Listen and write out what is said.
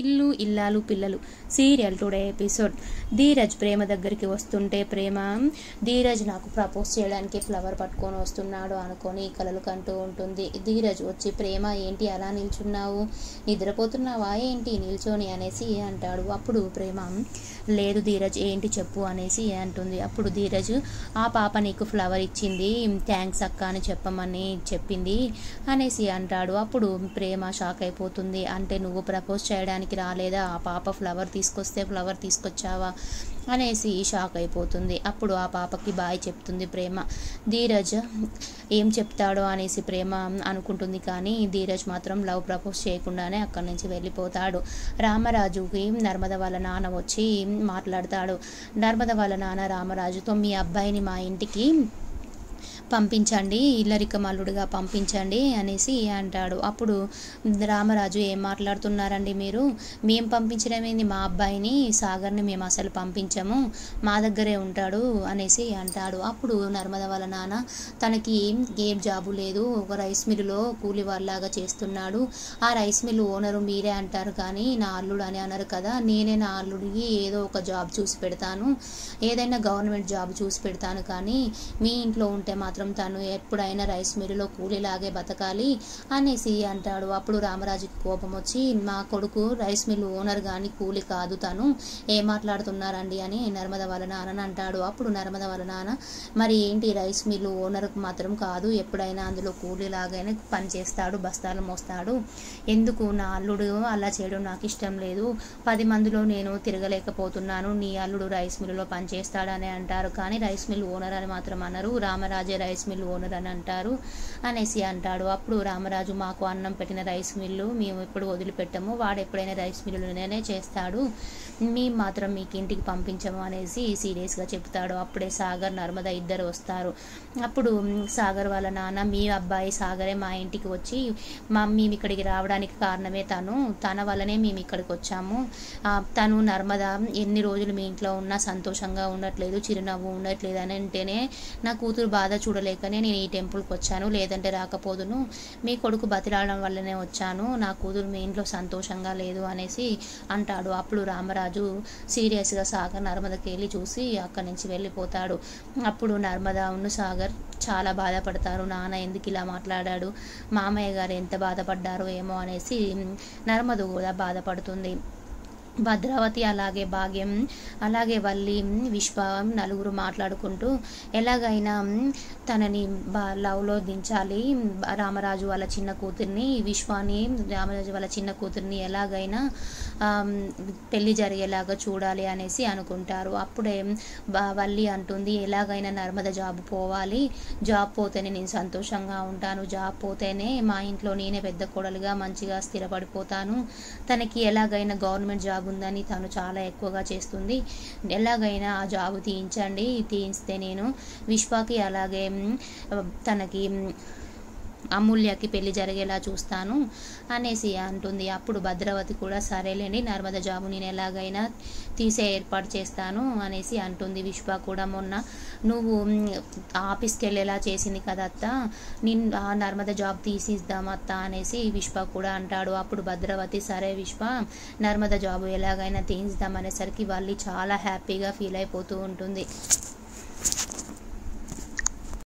ఇల్లు ఇల్లాలు పిల్లలు సీరియల్ టుడే ఎపిసోడ్. ధీరజ్ ప్రేమ దగ్గరికి వస్తుంటే ప్రేమ ధీరజ్ నాకు ప్రపోజ్ చేయడానికి ఫ్లవర్ పట్టుకొని వస్తున్నాడు అనుకొని కలలు కంటూ ఉంటుంది. ధీరజ్ వచ్చి ప్రేమ ఏంటి అలా నిల్చున్నావు, నిద్రపోతున్నావా ఏంటి నిల్చొని అనేసి అంటాడు. అప్పుడు ప్రేమ లేదు ధీరజ్ ఏంటి చెప్పు అనేసి అంటుంది. అప్పుడు ధీరజ్ ఆ పాప నీకు ఫ్లవర్ ఇచ్చింది, థ్యాంక్స్ అక్క అని చెప్పమని చెప్పింది అనేసి అంటాడు. అప్పుడు ప్రేమ షాక్ అయిపోతుంది. అంటే నువ్వు ప్రపోజ్ చేయడానికి రాలేదా, ఆ పాప ఫ్లవర్ తీసుకొస్తే ఫ్లవర్ తీసుకొచ్చావా అనేసి షాక్ అయిపోతుంది. అప్పుడు ఆ పాపకి బాయ్ చెప్తుంది ప్రేమ. ధీరజ్ ఏం చెప్తాడో అనేసి ప్రేమ అనుకుంటుంది, కానీ ధీరజ్ మాత్రం లవ్ ప్రపోజ్ చేయకుండానే అక్కడి నుంచి వెళ్ళిపోతాడు. రామరాజుకి నర్మద వాళ్ళ నాన్న వచ్చి మాట్లాడతాడు. నర్మద వాళ్ళ నాన్న రామరాజుతో మీ అబ్బాయిని మా ఇంటికి పంపించండి, ఇల్లరిక మల్లుడిగా పంపించండి అనేసి అంటాడు. అప్పుడు రామరాజు ఏం మాట్లాడుతున్నారండి మీరు, మేము పంపించడమేంది, మా అబ్బాయిని సాగర్ని మేము అసలు పంపించము, మా దగ్గరే ఉంటాడు అనేసి అంటాడు. అప్పుడు నర్మద వాళ్ళ నాన్న తనకి ఏం జాబు లేదు, ఒక రైస్ మిల్లులో కూలి వాళ్ళలాగా చేస్తున్నాడు, ఆ రైస్ మిల్లు ఓనరు మీరే అంటారు కానీ నా అల్లుడు అని అన్నారు కదా, నేనే నా అల్లుడికి ఏదో ఒక జాబ్ చూసి పెడతాను, ఏదైనా గవర్నమెంట్ జాబ్ చూసి పెడతాను, కానీ మీ ఇంట్లో ఉంటే మాత్రం తను ఎప్పుడైనా రైస్ మిల్లులో కూలీలాగే బతకాలి అనేసి అంటాడు. అప్పుడు రామరాజుకి కోపం వచ్చి మా కొడుకు రైస్ మిల్లు ఓనర్ కానీ కూలి కాదు, తను ఏం మాట్లాడుతున్నారండి అని నర్మద వాళ్ళ నాన్న అంటాడు. అప్పుడు నర్మద వాళ్ళ నాన్న మరి ఏంటి రైస్ మిల్లు ఓనర్కి మాత్రం కాదు, ఎప్పుడైనా అందులో కూలీలాగానే పని చేస్తాడు, బస్తాలు మోస్తాడు, ఎందుకు నా అల్లుడు అలా చేయడం నాకు ఇష్టం లేదు, 10 మందిలో నేను తిరగలేకపోతున్నాను, నీ అల్లుడు రైస్ మిల్లులో పని చేస్తాడని అంటారు, కానీ రైస్ మిల్లు ఓనర్ అని మాత్రం అన్నారు, రామరాజే రైస్ మిల్ ఓనర్ అని అంటారు అనేసి అంటాడు. అప్పుడు రామరాజు మాకు అన్నం పెట్టిన రైస్ మిల్లు మేము ఎప్పుడు వదిలిపెట్టము, వాడు ఎప్పుడైనా రైస్ మిల్లులోనే చేస్తాడు, మేము మాత్రం మీకు ఇంటికి పంపించము అనేసి సీరియస్గా చెప్తాడు. అప్పుడే సాగర్ నర్మద ఇద్దరు వస్తారు. అప్పుడు సాగర్ వాళ్ళ నాన్న మీ అబ్బాయి సాగరే మా ఇంటికి వచ్చి మేము ఇక్కడికి రావడానికి కారణమే తన వల్లనే మేము ఇక్కడికి వచ్చాము, తను నర్మద ఎన్ని రోజులు మీ ఇంట్లో ఉన్నా సంతోషంగా ఉండట్లేదు, చిరునవ్వు ఉండట్లేదు అని అంటేనే నా కూతురు బాధ చూడలేకనే నేను ఈ టెంపుల్కి వచ్చాను, లేదంటే రాకపోదును, మీ కొడుకు బతిలాడడం వల్లనే వచ్చాను, నా కూతురు మీ ఇంట్లో సంతోషంగా లేదు అనేసి అంటాడు. అప్పుడు రామరాజు సీరియస్గా సాగర్ నర్మదకి వెళ్ళి చూసి అక్కడి నుంచి వెళ్ళిపోతాడు. అప్పుడు నర్మద ఉన్న సాగర్ చాలా బాధపడతారు. నాన్న ఎందుకు ఇలా మాట్లాడాడు, మామయ్య గారు ఎంత బాధపడ్డారో ఏమో అనేసి నర్మద కూడా బాధపడుతుంది. భద్రావతి అలాగే భాగ్యం అలాగే వల్లి విశ్వ నలుగురు మాట్లాడుకుంటూ ఎలాగైనా తనని లవ్లో దించాలి, రామరాజు వాళ్ళ చిన్న కూతుర్ని విశ్వాని రామరాజు వాళ్ళ చిన్న కూతుర్ని ఎలాగైనా పెళ్లి జరిగేలాగా చూడాలి అనేసి అనుకుంటారు. అప్పుడే వల్లి అంటుంది ఎలాగైనా నర్మద జాబ్ పోవాలి, జాబ్ పోతేనే నేను సంతోషంగా ఉంటాను, జాబ్ పోతేనే మా ఇంట్లో నేనే పెద్ద కోడలుగా మంచిగా స్థిరపడిపోతాను, తనకి ఎలాగైనా గవర్నమెంట్ జాబ్ ఉందని తను చాలా ఎక్కువగా చేస్తుంది, ఎలాగైనా ఆ జాబ్ తీయిస్తే నేను విశ్వాకి అలాగే తనకి అమూల్యకి పెళ్లి జరిగేలా చూస్తాను అనేసి అంటుంది. అప్పుడు భద్రావతి కూడా సరేలేండి నర్మద జాబు నేను ఎలాగైనా తీసే ఏర్పాటు చేస్తాను అనేసి అంటుంది. విశ్వ కూడా మొన్న నువ్వు ఆఫీస్కి వెళ్ళేలా చేసింది కదా అత్త, నేను ఆ నర్మద జాబ్ తీసిద్దాం అత్త అనేసి విశ్వ కూడా అంటాడు. అప్పుడు భద్రావతి సరే విశ్వ నర్మద జాబు ఎలాగైనా తీసిద్దాం అనేసరికి వాళ్ళు చాలా హ్యాపీగా ఫీల్ అయిపోతూ ఉంటుంది.